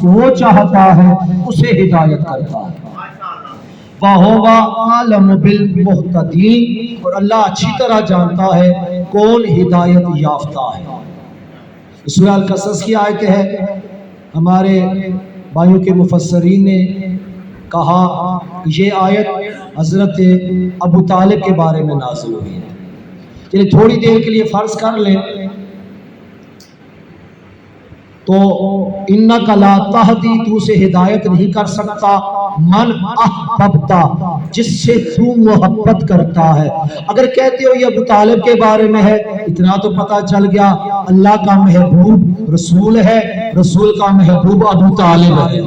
کو چاہتا ہے اسے ہدایت کرتا ہے۔ وَهُوَ أَعْلَمُ بِالْمُهْتَدِينَ، اور اللہ اچھی طرح جانتا ہے کون ہدایت یافتہ ہے۔ سورہ القصص کی آیت ہے، ہمارے بھائیوں کے مفسرین نے کہا یہ آیت حضرت ابو طالب کے بارے میں نازل ہوئی ہے۔ چلیے تھوڑی دیر کے لیے فرض کر لیں تو انک لا تہدی، تو اسے ہدایت نہیں کر سکتا، من احببتا، جس سے تو محبت کرتا ہے۔ اگر کہتے ہو یہ ابو طالب کے بارے میں ہے، اتنا تو پتہ چل گیا اللہ کا محبوب رسول ہے، رسول کا محبوب ابو طالب ہے۔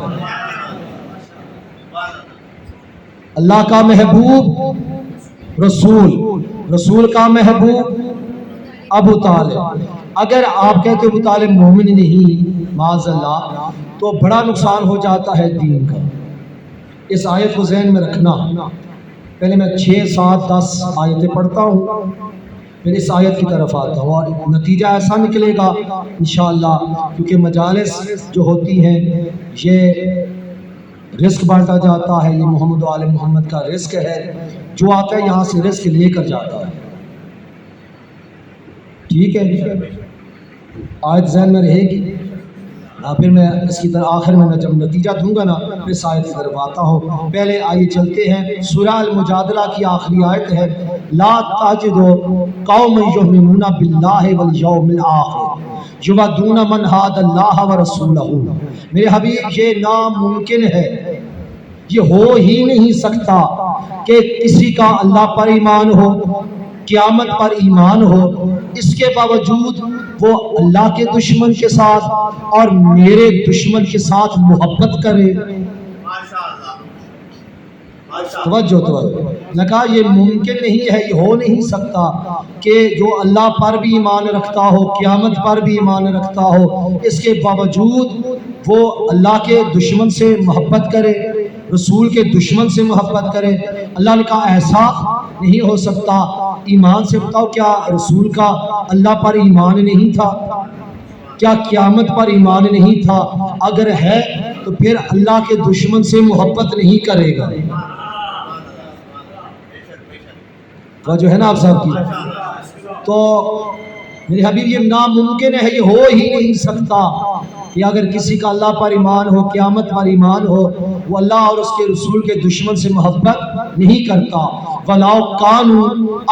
اللہ کا محبوب رسول، رسول کا محبوب ابو طالب۔ اگر آپ کہتے ابو طالب مومن نہیں معاذ اللہ تو بڑا نقصان ہو جاتا ہے دین کا۔ اس آیت کو ذہن میں رکھنا۔ پہلے میں 6 7 10 آیتیں پڑھتا ہوں، پھر اس آیت کی طرف آتا ہوں، اور نتیجہ ایسا نکلے گا انشاءاللہ، کیونکہ مجالس جو ہوتی ہیں یہ رزق بانٹا جاتا ہے، یہ محمد و آل محمد کا رزق ہے، جو آتا ہے یہاں سے رزق لے کر جاتا ہے۔ ٹھیک ہے، آیت ذہن میں رہے گی، پھر میں اس کی طرح آخر میں جب نتیجہ دوں گا نا پھر اس آیت کی طرف آتا ہوں۔ پہلے آئیے چلتے ہیں، سورہ المجادلہ کی آخری آیت ہے، لا تجد قوم یؤمنون باللہ والیوم الآخر یودون من حاد اللہ ورسولہ۔ میرے حبیب یہ ناممکن ہے، یہ ہو ہی نہیں سکتا کہ کسی کا اللہ پر ایمان ہو، قیامت پر ایمان ہو، اس کے باوجود وہ اللہ کے دشمن کے ساتھ اور میرے دشمن کے ساتھ محبت کرے۔ توجہ نے کہا یہ ممکن نہیں ہے، یہ ہو نہیں سکتا کہ جو اللہ پر بھی ایمان رکھتا ہو، قیامت پر بھی ایمان رکھتا ہو، اس کے باوجود وہ اللہ کے دشمن سے محبت کرے، رسول کے دشمن سے محبت کرے۔ اللہ نے کہا ایسا نہیں ہو سکتا۔ ایمان سے بتاؤ، کیا رسول کا اللہ پر ایمان نہیں تھا؟ کیا قیامت پر ایمان نہیں تھا؟ اگر ہے تو پھر اللہ کے دشمن سے محبت نہیں کرے گا۔ جو ہے نا آپ صاحب کی، تو میرے حبیب یہ ناممکن ہے، یہ ہو ہی نہیں سکتا کہ اگر کسی کا اللہ پر ایمان ہو، قیامت پر ایمان ہو، وہ اللہ اور اس کے رسول کے دشمن سے محبت نہیں کرتا۔ وَلَوْ كَانُوا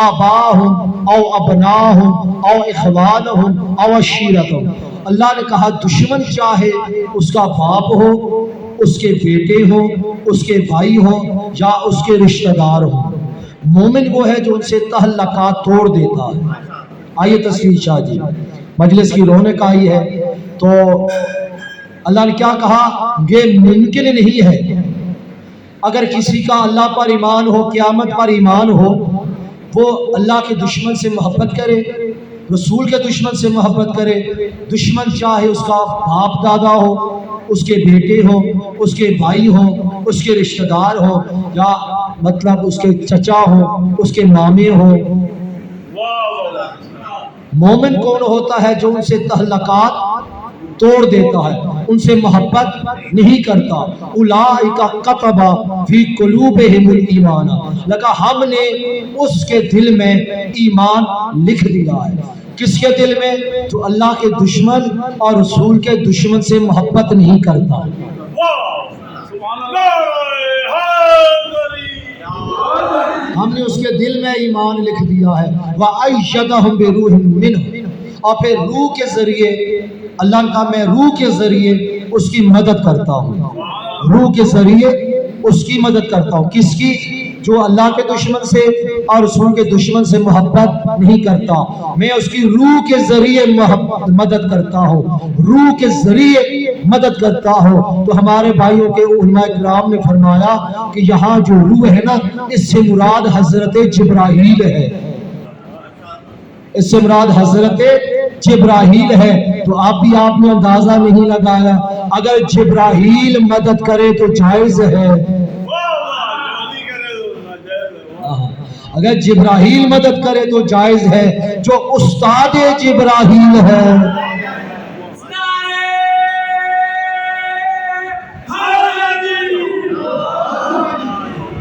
آبَاءَهُمْ أَوْ أَبْنَاءَهُمْ أَوْ إِخْوَانَهُمْ أَوْ عَشِيرَتَهُمْ، اللہ نے کہا دشمن چاہے اس کا باپ ہو، اس کے بیٹے ہوں، اس کے بھائی ہوں، یا اس کے رشتہ دار ہوں، مومن وہ ہے جو ان سے تعلقات توڑ دیتا ہے۔ آئیے تصویر شاہ جی، مجلس کی رونق آئی ہے، تو اللہ نے کیا کہا، یہ ممکن نہیں ہے اگر کسی کا اللہ پر ایمان ہو، قیامت پر ایمان ہو، وہ اللہ کے دشمن سے محبت کرے، رسول کے دشمن سے محبت کرے۔ دشمن چاہے اس کا باپ دادا ہو، اس کے بیٹے ہوں، اس کے بھائی ہوں، اس کے رشتہ دار ہوں، یا مطلب اس کے چچا ہوں، اس کے مامے ہوں۔ مومن کون ہوتا ہے؟ جو ان سے تعلقات توڑ دیتا ہے، ان سے محبت نہیں کرتا۔ اولئک کتب فی قلوبہم الایمان، لگا ہم نے اس کے دل میں ایمان لکھ دیا ہے۔ کس کے دل میں؟ جو اللہ کے دشمن اور رسول کے دشمن سے محبت نہیں کرتا۔ ہم نے اس کے دل میں ایمان لکھ دیا ہے۔ وَأَيَّدَهُم بِرُوحٍ مِّنْهُ، اور پھر روح کے ذریعے، اللہ کا میں روح کے ذریعے اس کی مدد کرتا ہوں، روح کے ذریعے اس کی مدد کرتا ہوں۔ کس کی؟ جو اللہ کے دشمن سے اور رسول کے دشمن سے محبت نہیں کرتا، میں اس کی روح کے ذریعے مدد کرتا ہوں، روح کے ذریعے مدد کرتا ہوں۔ تو ہمارے بھائیوں کے علماء کرام نے فرمایا کہ یہاں جو روح ہے نا، اس سے مراد حضرت جبرائیل ہے، اس سے مراد حضرت جبرائیل ہے۔ تو آپ نے اندازہ نہیں لگایا، اگر جبرائیل مدد کرے تو جائز ہے، اگر جبرائیل مدد کرے تو جائز ہے، جو استاد جبرائیل ہے۔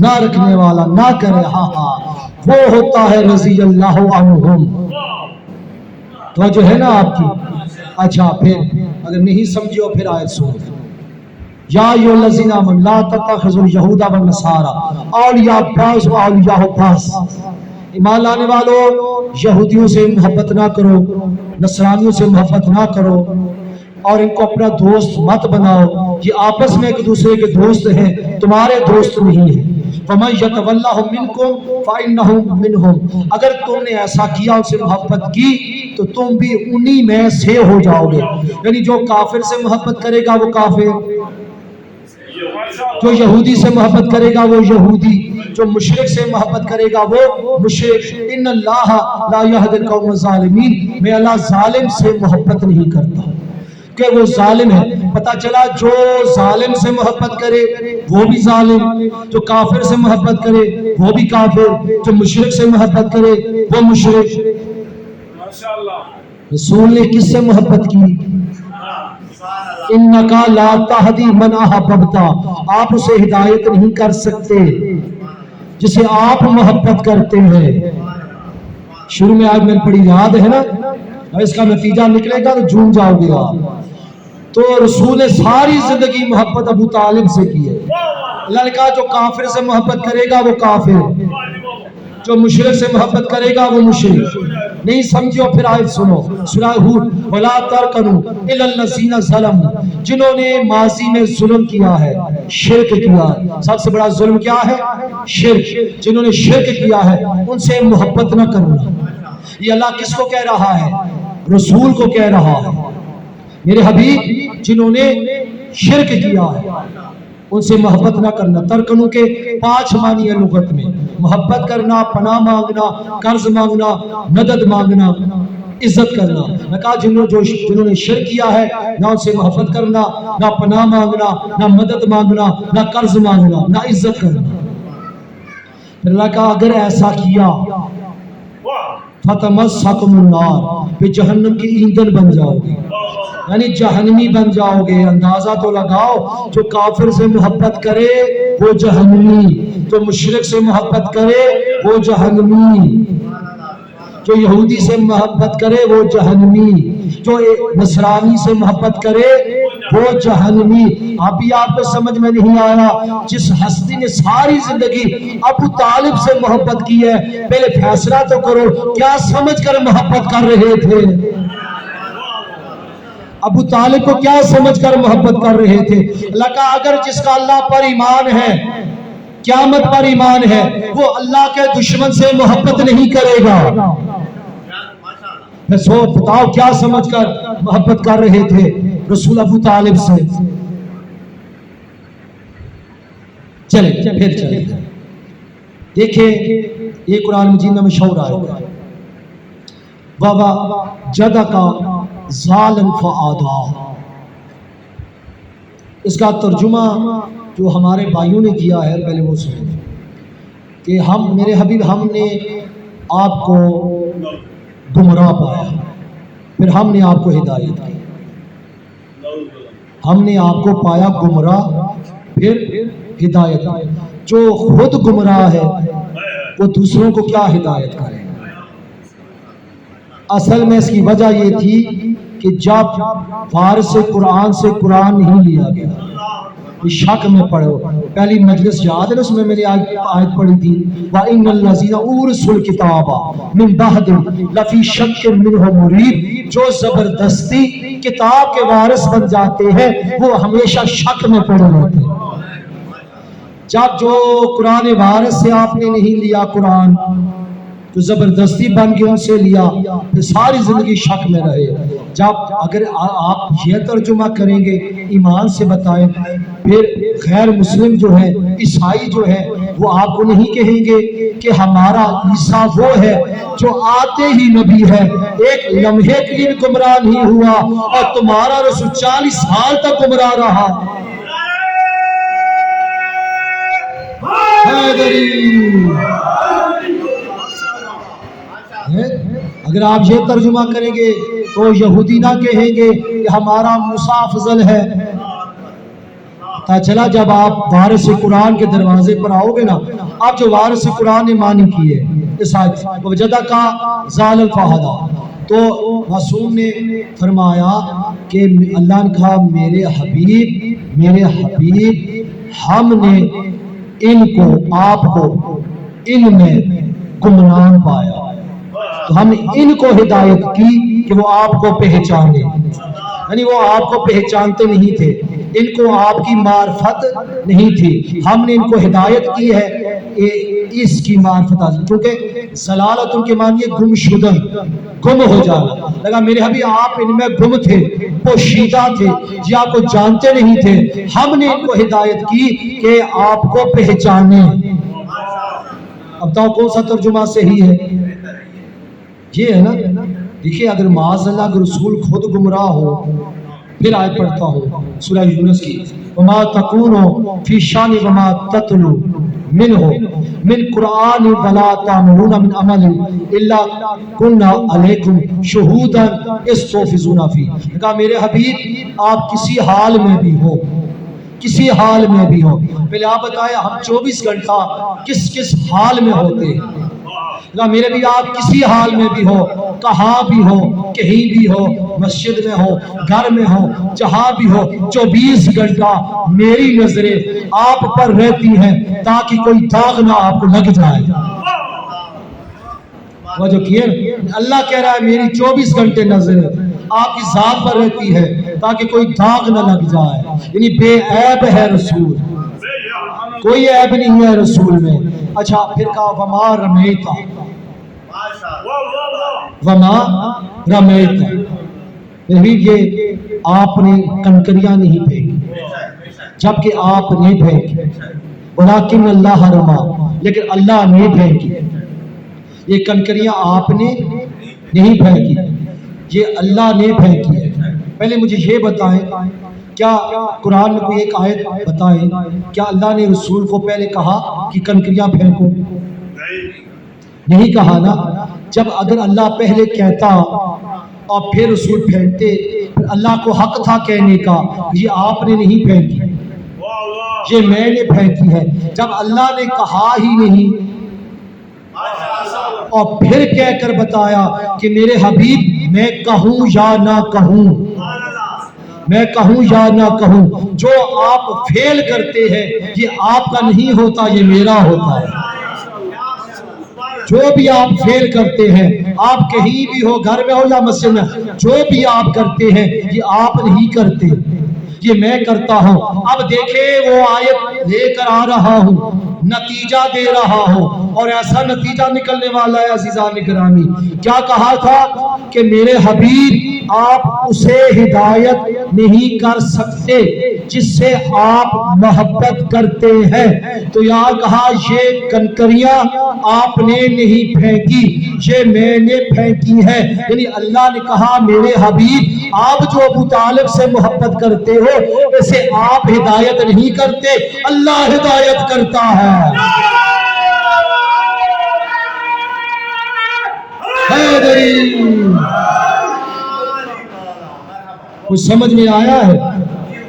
نہ رکھنے والا نہ کرے ہاں ہاں وہ ہوتا ہے رضی اللہ عنہم. تو جو ہے نا آپ کی. اچھا پھر اگر نہیں سمجھو پھر آیت سنو. یا ایھا الذین آمنوا لا تتخذوا اليہود والنصارى اولیاء بعض و اولیاء بعض. ایمان لانے والوں یہودیوں سے محبت نہ کرو، نصرانیوں سے محبت نہ کرو اور ان کو اپنا دوست مت بناؤ. یہ آپس میں ایک دوسرے کے دوست ہیں، تمہارے دوست نہیں ہیں. فَمَن يَتَوَلَّهُم مِّنكُمْ فَإِنَّهُ مِنْهُمْ. اگر تم نے ایسا کیا ان سے محبت کی تو تم بھی انہی میں سے ہو جاؤ گے. یعنی جو کافر سے محبت کرے گا وہ کافر، جو یہودی سے محبت کرے گا وہ یہودی، جو مشرک سے محبت کرے گا وہ مشرک. ان اللہ لا یہدی القوم الظالمین. میں اللہ ظالم سے محبت نہیں کرتا کہ وہ ظالم ہے. پتہ چلا جو ظالم سے محبت کرے وہ بھی ظالم، جو کافر سے محبت کرے وہ بھی کافر، جو مشرک سے محبت کرے وہ مشرک. رسول نے کس سے محبت کی؟ انکا لا تہدی من احببت. آپ اسے ہدایت نہیں کر سکتے جسے آپ محبت کرتے ہیں. شروع میں آج میں نے پڑھی یاد ہے نا، اس کا نتیجہ نکلے گا تو جھوم جاؤ گے آپ. تو رسول نے ساری زندگی محبت ابو طالب سے کی ہے. اللہ نے کہا جو کافر سے محبت کرے گا وہ کافر، جو مشرک سے محبت کرے گا وہ مشرک. نہیں سمجھو پھر آیت سنو سورہ ہود. وَلَا تَرْكَنُوا إِلَى الَّذِينَ ظَلَمُوا. جنہوں نے ماضی میں ظلم کیا ہے، شرک کیا. سب سے بڑا ظلم کیا ہے؟ شرک. جنہوں نے شرک کیا ہے ان سے محبت نہ کرنا. یہ اللہ کس کو کہہ رہا ہے؟ رسول کو کہہ رہا ہے. میرے حبیب جنہوں نے شرک کیا ہے ان سے محبت نہ کرنا. ترکنو کے 5 معنی ہیں لغت میں: محبت کرنا، پناہ مانگنا، قرض مانگنا، مدد مانگنا، عزت کرنا. میں کہا جنہوں نے شرک کیا ہے نہ ان سے محبت کرنا، نہ پناہ مانگنا، نہ مدد مانگنا، نہ قرض مانگنا، نہ عزت کرنا. پھر اللہ کہا اگر ایسا کیا فتمسکم النار، پھر جہنم کی ایندھن بن جاؤ گے، یعنی جہنمی بن جاؤ گے. اندازہ تو لگاؤ، جو کافر سے محبت کرے وہ جہنمی، جو مشرک سے محبت کرے وہ جہنمی، جو یہودی سے محبت کرے وہ جہنمی، جو نصرانی سے محبت کرے وہ جہنمی. ابھی آپ کو سمجھ میں نہیں آیا؟ جس ہستی نے ساری زندگی ابو طالب سے محبت کی ہے، پہلے فیصلہ تو کرو کیا سمجھ کر محبت کر رہے تھے؟ ابو طالب کو کیا سمجھ کر محبت کر رہے تھے؟ اللہ کا اگر جس کا اللہ پر ایمان ہے، قیامت پر ایمان ہے، وہ اللہ کے دشمن سے محبت نہیں کرے گا. میں سو بتاؤ کیا سمجھ کر محبت کر رہے تھے رسول ابو طالب سے؟ چلے پھر چلے دیکھیں یہ قرآن مجید میں مشہور آیا ہے بابا جدہ کا ظالم فآدھا. اس کا ترجمہ جو ہمارے بھائیوں نے کیا ہے پہلے وہ سنیں کہ میرے حبیب ہم نے آپ کو گمراہ پایا، پھر ہم نے آپ کو ہدایت کی. ہم نے آپ کو پایا گمراہ پھر ہدایت. جو خود گمراہ ہے وہ دوسروں کو کیا ہدایت کرے؟ اصل میں اس کی وجہ یہ تھی کہ جب فارس سے قرآن نہیں لیا گیا. شک میں پڑھو، پہلی مجلس یاد ہے اس میں نے آیت پڑھی تھی وَإِنَّ الَّذِينَ أُورِثُوا الْكِتَابَ مِن بَعْدِهِمْ لَفِي شَكٍّ مِّنْهُ مُرِيبٍ. جو زبردستی کتاب کے وارث بن جاتے ہیں وہ ہمیشہ شک میں پڑے رہتے ہیں. جب جو قرآن وارث سے آپ نے نہیں لیا، قرآن جو زبردستی بن کے ان سے لیا، پھر ساری زندگی شک میں رہے. جب اگر آپ یہ ترجمہ کریں گے ایمان سے بتائیں، پھر غیر مسلم جو ہے، عیسائی جو ہے، وہ آپ کو نہیں کہیں گے کہ ہمارا عیسیٰ وہ ہے جو آتے ہی نبی ہے، ایک لمحے کے لیے گمراہ نہیں ہوا، اور تمہارا رسول 40 سال تک گمراہ رہا. اگر آپ یہ ترجمہ کریں گے تو یہودی نہ کہیں گے کہ ہمارا موسیٰ افضل ہے، پتا چلا جب آپ وارث قرآن کے دروازے پر آؤ گے نا، آپ جو وارث قرآن نے مانی کی ہے اس آیت وجدہ کا ضال الفہدہ، تو معصوم نے فرمایا کہ اللہ نے کہا میرے حبیب ہم نے ان کو آپ کو ان میں گمراہ پایا، تو ہم ان کو ہدایت کی کہ وہ آپ کو پہچانے، یعنی وہ آپ کو پہچانتے نہیں تھے، ان کو آپ کی معرفت نہیں تھی، ہم نے ان کو ہدایت کی ہے اس کی معرفت حاصل، کیونکہ ضلالت ان کے معنی گم شدن، گم ہو جانا لگا میرے حبیب آپ ان میں گم تھے، پوشیدہ تھے جی، آپ کو جانتے نہیں تھے، ہم نے ان کو ہدایت کی کہ آپ کو پہچانے۔ اب تو کون سا ترجمہ صحیح ہے؟ یہ ہے نا، دیکھیے اگر معاذ اللہ اگر رسول خود گمراہ ہو، پھر آیت پڑھتا ہوں سورہ یونس کی، وما تکون فی شان وما تتلو منہ من قرآن ولا تعملون من عمل الا کنا علیکم شہودا اذ تفیضون فیہ، کہا میرے حبیب آپ کسی حال میں بھی ہو، کسی حال میں بھی ہو، پہلے آپ بتائیں ہم 24 گھنٹہ کس کس حال میں ہوتے ہیں، میرے بھی آپ کسی حال میں بھی ہو، کہاں بھی ہو، کہیں بھی ہو، مسجد میں ہو، گھر میں ہو، جہاں بھی ہو، 24 گھنٹہ میری نظریں آپ پر رہتی ہیں تاکہ کوئی داغ نہ آپ کو لگ جائے۔ وہ جو کیا اللہ کہہ رہا ہے میری 24 گھنٹے نظریں آپ کی ذات پر رہتی ہے تاکہ کوئی داغ نہ لگ جائے، یعنی بے عیب ہے رسول، کوئی عیب نہیں ہے رسول میں۔ اچھا پھر کہا وما رمیتا وما رمیتا، یہ آپ نے کنکریاں نہیں پھینکی جبکہ آپ نے پھینکی، ولیکن اللہ رما، لیکن اللہ نے پھینکی، یہ کنکریاں آپ نے نہیں پھینکی، یہ اللہ نے پھینکی ہے۔ پہلے مجھے یہ بتائیں کیا قرآن میں کوئی ایک آیت بتائیں کیا اللہ نے رسول کو پہلے کہا کہ کنکریاں پھینکو؟ نہیں کہا نا۔ جب اگر اللہ پہلے کہتا اور پھر رسول پھینکتے، پھر اللہ کو حق تھا کہنے کا یہ آپ نے نہیں پھینکی، یہ میں نے پھینکی ہے۔ جب اللہ نے کہا ہی نہیں اور پھر کہہ کر بتایا کہ میرے حبیب میں کہوں یا نہ کہوں، میں کہوں یا نہ کہوں، جو آپ فیل کرتے ہیں یہ آپ کا نہیں ہوتا، یہ میرا ہوتا ہے۔ جو بھی آپ فیل کرتے ہیں، آپ کہیں بھی ہو، گھر میں ہو یا مسجد میں، جو بھی آپ کرتے ہیں یہ آپ نہیں کرتے، یہ میں کرتا ہوں۔ اب دیکھیں وہ آیت لے کر آ رہا ہوں، نتیجہ دے رہا ہوں، اور ایسا نتیجہ نکلنے والا ہے عزیزان گرامی۔ کیا کہا تھا کہ میرے حبیب آپ اسے ہدایت نہیں کر سکتے جس سے آپ محبت کرتے ہیں، تو یہاں کہا یہ کنکریاں آپ نے نہیں پھینکی، یہ میں نے پھینکی ہے، یعنی اللہ نے کہا میرے حبیب آپ جو ابو طالب سے محبت کرتے ہو اسے آپ ہدایت نہیں کرتے، اللہ ہدایت کرتا ہے۔ کچھ سمجھ میں آیا ہے؟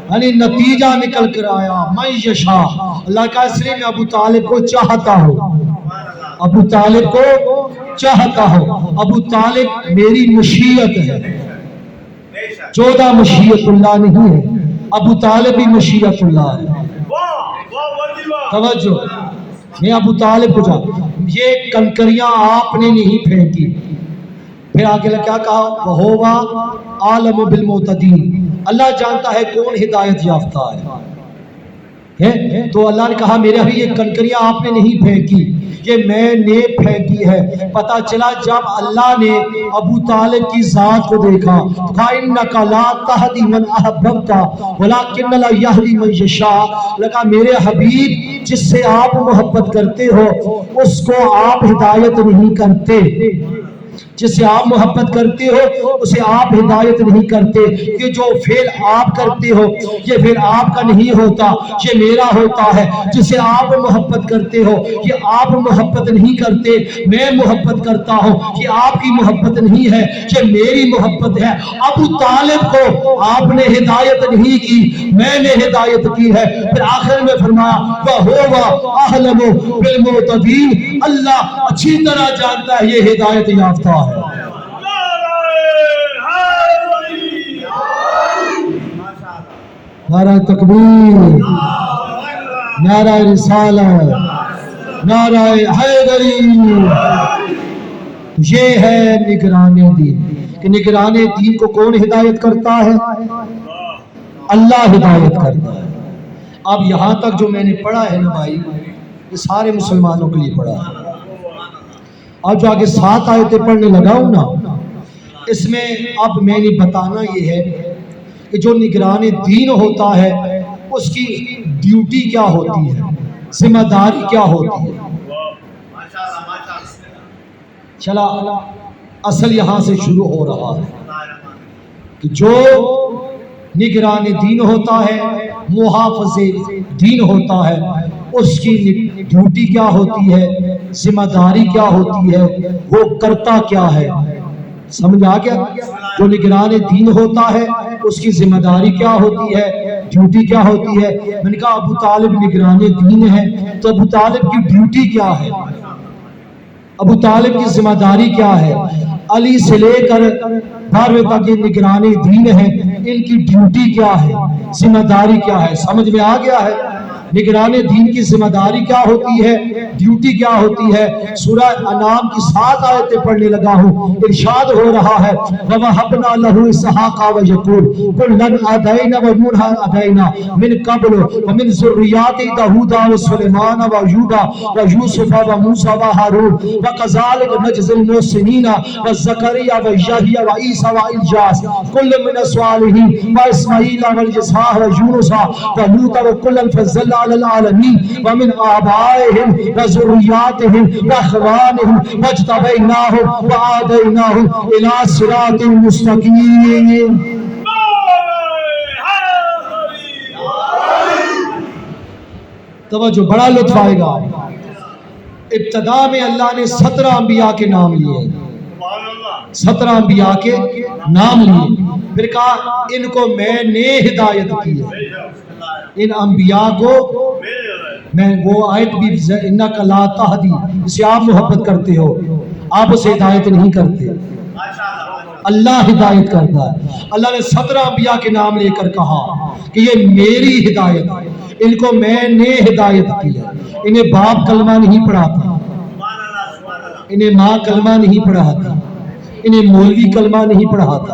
یعنی نتیجہ نکل کر آیا، میں یشاء، اللہ کا اس لیے میں ابو طالب کو چاہتا ہوں، ابو طالب کو چاہتا ہوں، ابو طالب میری مشیت ہے، 14 مشیت اللہ نہیں ہے، ابو طالب بھی مشیت اللہ ہے۔ توجہ، میں ابو طالب کو چاہتا ہوں، یہ کنکریاں آپ نے نہیں پھینکی۔ پھر آگے کیا کہا، وَهُوَ عَالَمُ بِالْمُعْتَدِينَ، اللہ جانتا ہے کون ہدایت یافتہ ہے۔ تو اللہ نے کہا میرے ابھی یہ کنکریاں آپ نے نہیں پھینکی، یہ میں نے پھینکی ہے۔ پتہ چلا جب اللہ نے ابو طالب کی ذات کو دیکھا تو کہا اِنَّكَ لَا تَهْدِي مَنْ أَحْبَبْتَ وَلَكِنَّ اللَّهَ يَهْدِي مَن يَشَاءُ، لکھا میرے حبیب جس سے آپ محبت کرتے ہو اس کو آپ ہدایت نہیں کرتے، جسے آپ محبت کرتے ہو اسے آپ ہدایت نہیں کرتے، کہ جو فعل آپ کرتے ہو یہ فعل آپ کا نہیں ہوتا، یہ میرا ہوتا ہے۔ جسے آپ محبت کرتے ہو یہ آپ محبت نہیں کرتے، میں محبت کرتا ہوں، یہ آپ کی محبت نہیں ہے، یہ میری محبت ہے۔ ابو طالب کو آپ نے ہدایت نہیں کی، میں نے ہدایت کی ہے۔ پھر آخر میں فرمایا وَهُوَ أَعْلَمُ بِالْمُعْتَدِينَ، اللہ اچھی طرح جانتا ہے یہ ہدایت یافتہ ہے۔ نعرہ تکبیر، نعرہ رسالت، نعرہ حیدری۔ یہ ہے نگران دین، کہ نگران دین کو کون ہدایت کرتا ہے؟ اللہ ہدایت کرتا ہے۔ اب یہاں تک جو میں نے پڑھا ہے نا بھائی، یہ سارے مسلمانوں کے لیے پڑھا ہے۔ اب جو آگے 7 آیتیں پڑھنے لگا ہوں نا، اس میں اب میں نے بتانا یہ ہے کہ جو نگران دین ہوتا ہے اس کی ڈیوٹی کیا ہوتی ہے، ذمہ داری کیا ہوتی ہے۔ چلا اصل یہاں سے شروع ہو رہا ہے کہ جو نگران دین ہوتا ہے، محافظ دین ہوتا ہے، اس کی ڈیوٹی کیا ہوتی ہے، ذمہ داری کیا ہوتی ہے، وہ کرتا کیا ہے۔ سمجھ آ گیا؟ جو نگران دین ہوتا ہے اس کی ذمہ داری کیا ہوتی ہے، ڈیوٹی کیا ہوتی ہے۔ میں نے کہا ابو طالب نگران دین ہے تو ابو طالب کی ڈیوٹی کیا ہے، ابو طالب کی ذمہ داری کیا ہے۔ علی سے لے کر 12ویں تک یہ نگران دین ہے، ان کی ڈیوٹی کیا ہے، ذمہ داری کیا ہے۔ سمجھ میں آ گیا ہے؟ نگران دین کی ذمہ داری کیا ہوتی ہے، ڈیوٹی کیا ہوتی ہے۔ سورہ انعام کی 7 آیتیں پڑھنے لگا ہوں، ارشاد ہو رہا ہے وَوَهَبْنَا لَهُ إِسْحَاقَ وَيَعْقُوبَ كُلًّا هَدَيْنَا وَنُوحًا هَدَيْنَا مِنْ قَبْلُ وَمِنْ ذُرِّيَّاتِ دَاوُودَ وَسُلَيْمَانَ وَأَيُّوبَ وَيُوسُفَ وَمُوسَى وَهَارُونَ وَكَذَلِكَ نَجْزِي الْمُحْسِنِينَ وَزَكَرِيَّا وَيَحْيَىٰ وَعِيسَىٰ وَإِلْيَاسَ كُلٌّ مِّنَ الصَّالِحِينَ وَإِسْمَاعِيلَ وَالْيَسَعَ وَيُونُسَ وَلُوطًا وَكُلًّا فَضَّلْنَا عَلَى الْعَالَمِينَ وَمِنْ آبَائِهِمْ وَذُرِّيَّاتِهِمْ وَإِخْوَانِهِمْ وَاجْتَبَيْنَاهُمْ وَهَدَيْنَاهُمْ إِلَىٰ صِرَاطٍ مُّسْتَقِيمٍ۔ توجہ، بڑا لطف آئے گا۔ ابتدا میں اللہ نے 17 انبیاء کے نام لیے، 17 انبیاء کے نام لیے، پھر کہا ان کو میں نے ہدایت کی ہے، ان انبیاء کو میں وہ آیت بھی انک لا تہدی، جسے آپ محبت کرتے ہو آپ اسے ہدایت نہیں کرتے، اللہ ہدایت کرتا ہے۔ اللہ نے 17 انبیاء کے نام لے کر کہا کہ یہ میری ہدایت ہے، ان کو میں نے ہدایت کی ہے۔ انہیں باپ کلمہ نہیں پڑھاتا، انہیں ماں کلمہ نہیں پڑھاتا، انہیں مولوی کلمہ نہیں پڑھاتا،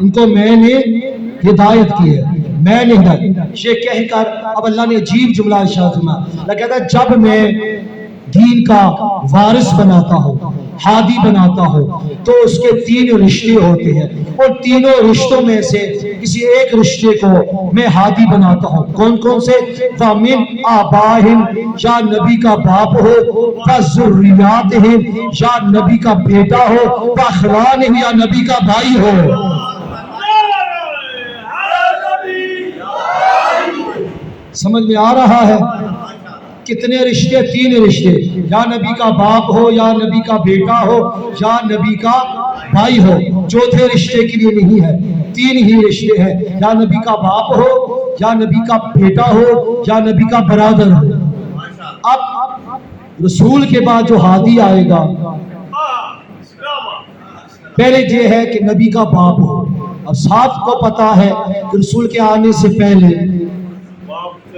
ان کو میں نے ہدایت کی ہے، میں نے ہدایت۔ یہ کہہ کر اب اللہ نے عجیب جملہ ارشاد فرمایا، اللہ کہتا ہے جب میں دین کا وارث بناتا ہوں، ہادی بناتا ہوں، تو اس کے 3 رشتے ہوتے ہیں، اور تینوں رشتوں میں سے کسی ایک رشتے کو میں ہادی بناتا ہوں۔ کون کون سے؟ فَمِنْ آبَائِهِمْ، یا نبی کا باپ ہو، فَذُرِّيَّاتِهِمْ، یا نبی کا بیٹا ہو، فَأَخْوَانِهِمْ، یا نبی کا بھائی ہو۔ سمجھ میں آ رہا ہے؟ کتنے رشتے؟ 3 رشتے، یا نبی کا باپ ہو، یا نبی کا بیٹا ہو، یا نبی کا بھائی ہو۔ چوتھے رشتے کے لیے نہیں ہے، 3 ہی رشتے ہیں، یا نبی کا باپ ہو، یا نبی کا بیٹا ہو، یا نبی کا برادر ہو۔ اب رسول کے بعد جو ہادی آئے گا، پہلے یہ ہے کہ نبی کا باپ ہو۔ اب صاحب کو پتا ہے کہ رسول کے آنے سے پہلے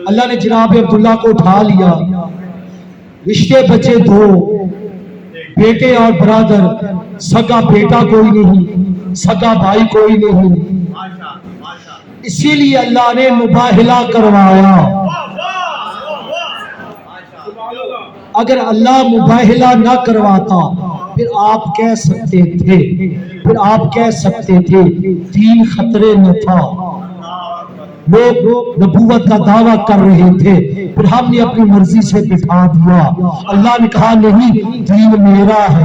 اللہ نے جناب عبداللہ کو اٹھا لیا، رشتے بچے 2، بیٹے اور برادر، سگا بیٹا کوئی نہیں، سگا بھائی کوئی نہیں، اسی لیے اللہ نے مباہلہ کروایا۔ اگر اللہ مباہلہ نہ کرواتا پھر آپ کہہ سکتے تھے دین خطرے میں تھا، لوگ نبوت کا دعویٰ کر رہے تھے، پھر ہم نے اپنی مرضی سے بٹھا دیا۔ اللہ نے کہا نہیں، دین میرا ہے،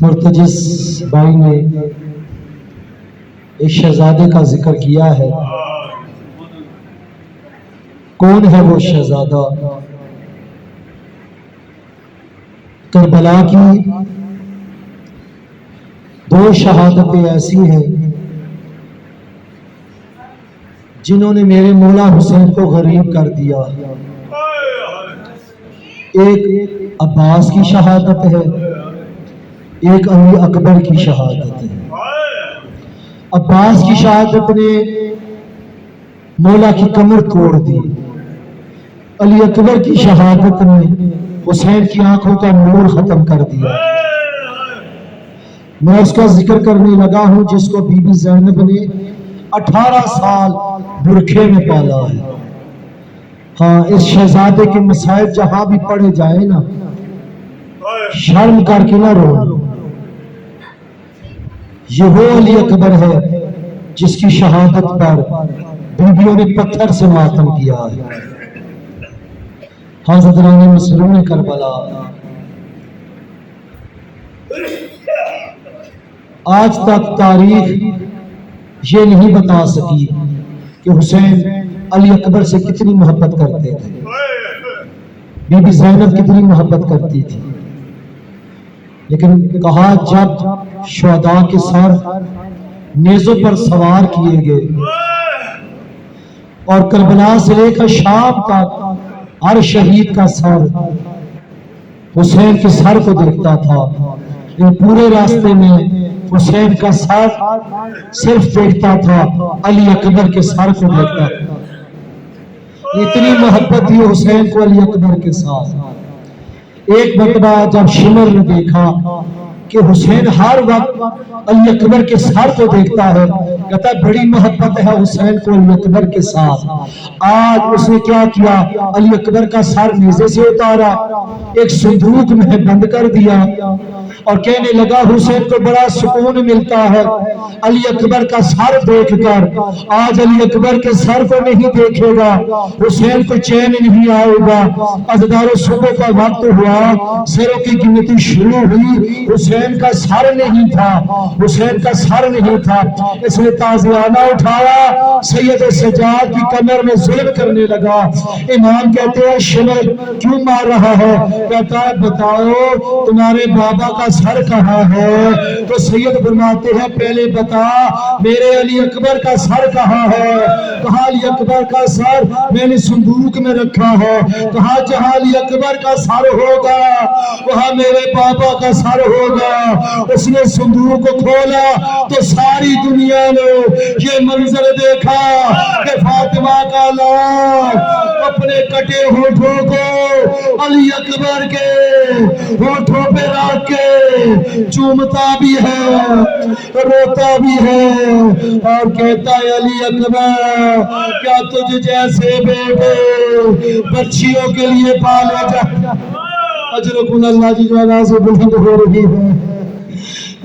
مرتجس بھائی نے ایک شہزادے کا ذکر کیا ہے، کون ہے وہ شہزادہ؟ کربلا کی دو شہادتیں ایسی ہیں جنہوں نے میرے مولا حسین کو غریب کر دیا۔ ایک عباس کی شہادت ہے، ایک علی اکبر کی شہادت ہے۔ عباس کی شہادت نے مولا کی کمر توڑ دی، علی اکبر کی شہادت نے حسین کی آنکھوں کا نور ختم کر دیا۔ میں اس کا ذکر کرنے لگا ہوں جس کو بی بی زینب نے 18 سال برکھے میں پالا ہے۔ ہاں، اس شہزادے کے مسائل جہاں بھی پڑھے جائیں نا، شرم کر کے نہ رونا۔ یہ وہ علی اکبر ہے جس کی شہادت پر بیویوں نے پتھر سے ماتم کیا ہے۔ حضرات مسلمین کربلا، آج تک تاریخ یہ نہیں بتا سکی کہ حسین علی اکبر سے کتنی محبت کرتے تھے، بی بی زینب کتنی محبت کرتی تھی، لیکن کہا جب شہداء کے سر نیزوں پر سوار کیے گئے اور کربلا سے لے کر شام تک ہر شہید کا سر حسین کے سر کو دیکھتا تھا، لیکن پورے راستے میں حسین کا سر صرف دیکھتا تھا، علی اکبر کے سر کو دیکھتا تھا۔ اتنی محبت تھی حسین کو علی اکبر کے ساتھ۔ ایک مرتبہ جب شمر نے دیکھا کہ حسین ہر وقت علی اکبر کے سر کو دیکھتا ہے، کہتا ہے بڑی محبت ہے حسین کو علی اکبر کے ساتھ۔ آج اس نے کیا کیا؟ علی اکبر کا سر نیزے سے اتارا، ایک صندوق میں بند کر دیا اور کہنے لگا حسین کو بڑا سکون ملتا ہے علی اکبر کا سر دیکھ کر، آج علی اکبر کے سر کو نہیں دیکھے گا حسین کو چین نہیں آئے گا۔ عزیزانو، صبح کا وقت ہوا، سروں کی گنتی شروع ہوئی، حسین کا سر نہیں تھا، حسین کا سر نہیں تھا۔ اس نے تازیانہ اٹھایا، سید سجاد کی کمر میں ظلم کرنے لگا۔ امام کہتے ہیں شمر کیوں مار رہا ہے؟ کہتا ہے بتاؤ تمہارے بابا کا سر کہاں ہے؟ تو سید فرماتے ہیں پہلے بتا میرے علی اکبر کا سر کہاں ہے؟ کہا علی اکبر کا سر میں نے صندوق میں رکھا ہے۔ کہا جہاں علی اکبر کا سر ہوگا وہاں میرے بابا کا سر ہوگا۔ اس نے صندوق کو کھولا تو ساری دنیا نے یہ منظر دیکھا کہ فاطمہ کا لال اپنے کٹے ہونٹوں کو علی اکبر کے ہونٹوں پہ رکھ کے چومتا بھی ہے، روتا بھی ہے اور کہتا ہے علی اکبر کیا تجھ جیسے بیٹے بچیوں کے لیے پالے جا۔ اجرکم اللہ جی جوانا سے بلند ہو رہی ہے۔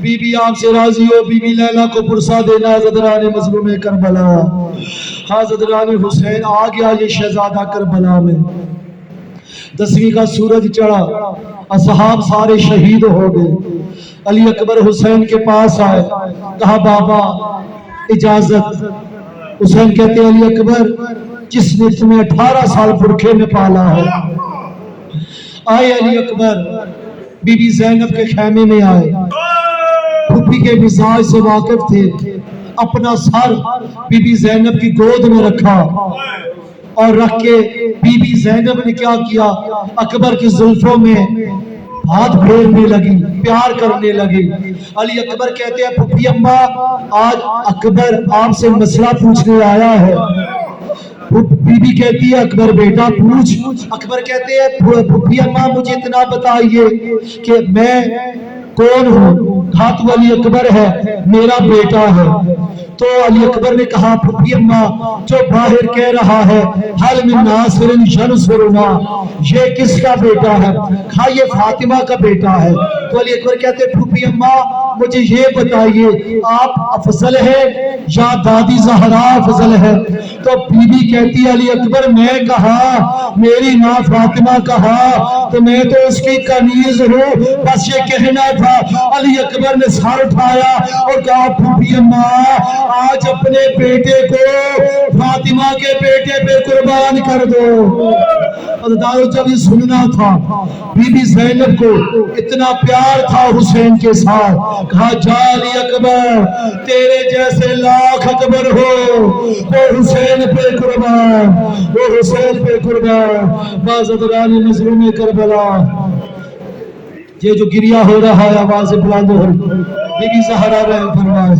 بی بی آپ سے راضی ہو، بی بی لیلا کو پرسا دینا۔ حضران مظلوم کربلا، حضران حسین آ گیا یہ شہزادہ کربلا میں۔ 10ویں کا سورج چڑھا، اصحاب سارے شہید ہو گئے۔ علی اکبر حسین کے پاس آئے، کہا بابا اجازت۔ حسین کہتے ہیں علی اکبر جس نے تمہیں 18 سال برکھے میں پالا ہے۔ آئے علی اکبر بی بی زینب کے خیمے میں آئے، پھوپھی کے مزاج سے واقف تھے، اپنا سر بی بی زینب کی گود میں رکھا اور رکھ کے بی بی زینب نے کیا کیا؟ اکبر کی زلفوں میں ہاتھ پھیرنے لگی، پیار کرنے لگی۔ علی اکبر کہتے ہیں پھوپھی اماں آج اکبر آپ سے مسئلہ پوچھنے آیا ہے۔ بی بی کہتی ہے اکبر بیٹا پوچھ۔ اکبر کہتے ہیں پھوپھی اماں مجھے اتنا بتائیے کہ میں کون ہوں؟ کہا تو علی اکبر ہے، میرا بیٹا ہے۔ تو علی اکبر نے کہا پھوپھی اماں جو باہر کہہ رہا ہے حل من ناصر ینصرنا، یہ کس کا بیٹا ہے؟ کہا یہ فاطمہ کا بیٹا ہے۔ تو علی اکبر کہتے ہیں پھوپھی اماں مجھے یہ بتائیے آپ افضل ہے یا دادی زہرا افضل ہے؟ تو بیوی کہتی الی اکبر میں کہا میری ماں فاطمہ کہا تو میں تو اس کی کنیز ہوں، بس یہ کہنا تھا۔ علی اکبر نے سر اٹھایا اور کہا پھوپھی اماں آج اپنے بیٹے کو فاطمہ کے بیٹے پہ قربان کر دو۔ اور جب یہ سننا تھا بی بی زینب کو اتنا پیار تھا حسین کے ساتھ، کہا جا علی اکبر تیرے جیسے لاکھ اکبر ہو وہ حسین پہ قربان، وہ حسین پہ قربان۔ باز ادران مظلوم کربلا یہ جو گریہ ہو رہا ہے آواز بلند ہو رہی، بی بی زہرا رحم فرمائے،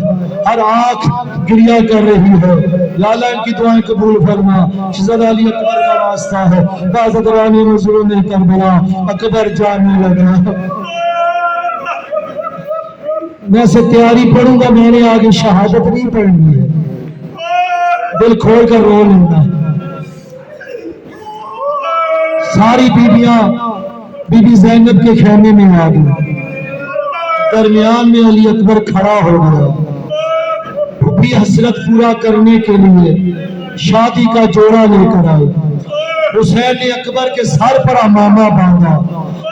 ہر آنکھ گریہ کر رہی ہے، لالا ان کی دعائیں قبول فرما۔ شہزادہ علی اکبر کا واسطہ ہے، باز ادران مظلوم کربلا اکبر جاننے لگا۔ میں سے تیاری پڑھوں گا، میں نے آگے شہادت نہیں پڑھنی ہے، دل کھول کر رو لینا۔ ساری بیویاں بی بی زینب کے خیمے میں آ گئی، درمیان میں علی اکبر کھڑا ہو گیا، پھوپھی حسرت پورا کرنے کے لیے شادی کا جوڑا لے کر آئے۔ حسین نے اکبر کے سر پر امامہ باندھا،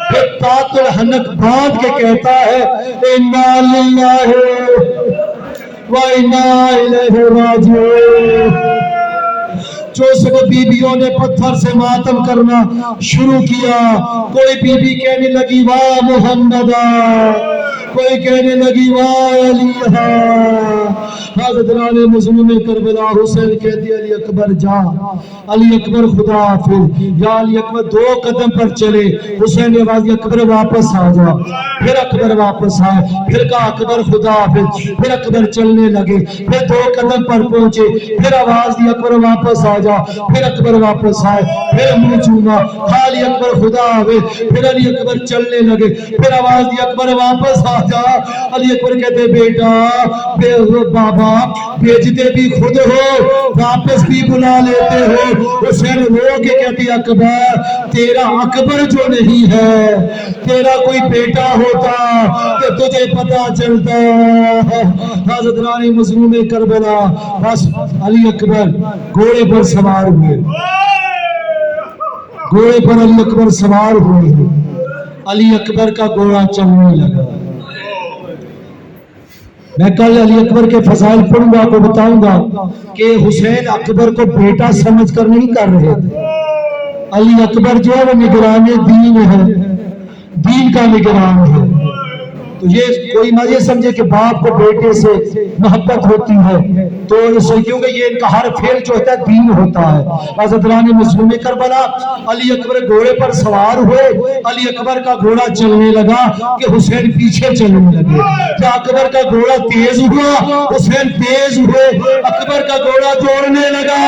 پھر طاط الحنک باندھ کے کہتا ہے انا للہ و انا الیہ راجعون۔ جو سب بیویوں نے پتھر سے ماتم کرنا شروع کیا، کوئی بی بی کہنے لگی واہ محمدہ، کوئی کہنے لگی واہ علیہ۔ حضرت علی مظلوم کربلا حسین کہتی علی اکبر جا، علی اکبر خدا حافظ، یا علی اکبر دو قدم پر چلے، حسین نے آواز دی اکبر واپس آ جا، پھر اکبر واپس آئے، پھر کہا اکبر خدا حافظ، پھر اکبر چلنے لگے، پھر دو قدم پر پہنچے، پھر آواز دی اکبر واپس آ جا، پھر اکبر واپس آئے، پھر منہ چوما، علی اکبر خدا حافظ، پھر علی اکبر چلنے لگے، پھر آواز دی اکبر واپس آ جا۔ علی اکبر کہتے بیٹا بابا بھیجتے بھی خود ہو واپس بھی بلا لیتے ہو۔ حسین رو کے کہتی اکبر تیرا اکبر جو نہیں ہے، تیرا کوئی بیٹا ہوتا تو تجھے پتا چلتا۔ حضرت رانی مظلوم کربلا بس علی اکبر گھوڑے پر سوار ہوئے، گھوڑے پر علی اکبر سوار ہوئے، علی اکبر کا گھوڑا چلنے لگا۔ میں کل علی اکبر کے فضائل پڑھوں گا، آپ کو بتاؤں گا کہ حسین اکبر کو بیٹا سمجھ کر نہیں کر رہے تھے۔ علی اکبر جو ہے وہ نگران دین ہے، دین کا نگران ہے۔ تو یہ کوئی نہ یہ سمجھے کہ باپ کو بیٹے سے محبت ہوتی ہے تو اس سے، کیونکہ یہ ان کا ہر فعل جو ہوتا ہے دین ہوتا ہے۔ حضرت رانی مظلوم کربلا علی اکبر گھوڑے پر سوار ہوئے، علی اکبر کا گھوڑا چلنے لگا کہ حسین پیچھے چلنے لگے۔ جب اکبر کا گھوڑا تیز ہوا حسین تیز ہوئے، اکبر کا گھوڑا دوڑنے لگا،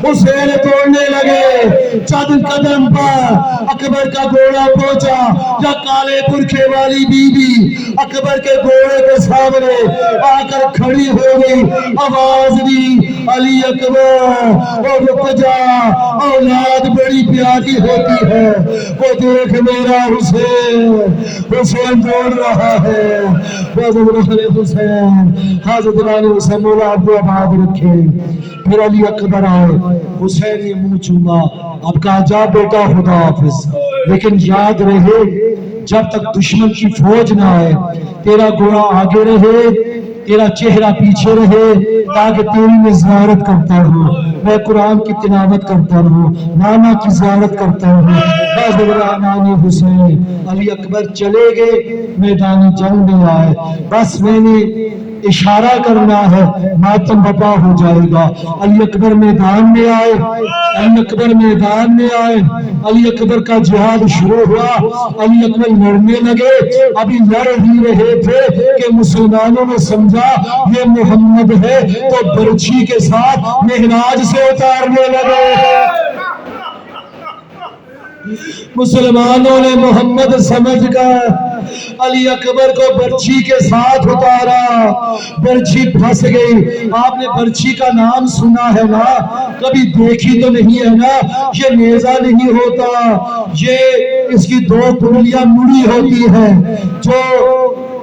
حسین دوڑنے لگے۔ چند قدم پر اکبر کا گھوڑا پہنچا، یا کالے برقعے والی بی بی اکبر کے گھوڑے کے سامنے آ کر کھڑی ہو گئی، آواز دی علی اکبر اور رک جا، اولاد بڑی پیاری ہوتی ہے، وہ دیکھ میرا حسین، حسین دوڑ رہا ہے۔ حضرت حسین، حضرت رانی حسین مولا آپ کو آباد رکھے۔ پھر علی اکبر آئے، حسین نے منہ چوما، اب کہا جا بیٹا خدا حافظ، لیکن یاد رہے جب تک دشمن کی فوج نہ آئے تیرا گھوڑا آگے رہے، تیرا چہرہ پیچھے رہے، تاکہ تیری میں زیارت کرتا ہوں، میں قرآن کی تلاوت کرتا ہوں، نانا کی زیارت کرتا ہوں۔ حسین علی اکبر چلے گئے، میدان جنگ میں آئے، بس میں نے اشارہ کرنا ہے ماتم بپا ہو جائے گا۔ علی اکبر میدان میں آئے، علی اکبر میدان میں آئے، علی اکبر کا جہاد شروع ہوا، علی اکبر لڑنے لگے، ابھی لڑ ہی رہے تھے کہ مسلمانوں نے سمجھا یہ محمد ہے تو برچھی کے ساتھ مہراج سے اتارنے لگے۔ مسلمانوں نے محمد سمجھ کر علی اکبر کو برچھی کے ساتھ اتارا، برچھی پھنس گئی۔ آپ نے برچھی کا نام سنا ہے نا، کبھی دیکھی تو نہیں ہے نا، یہ نیزہ نہیں ہوتا، یہ اس کی دو کنڈلیاں مڑی ہوتی ہیں، جو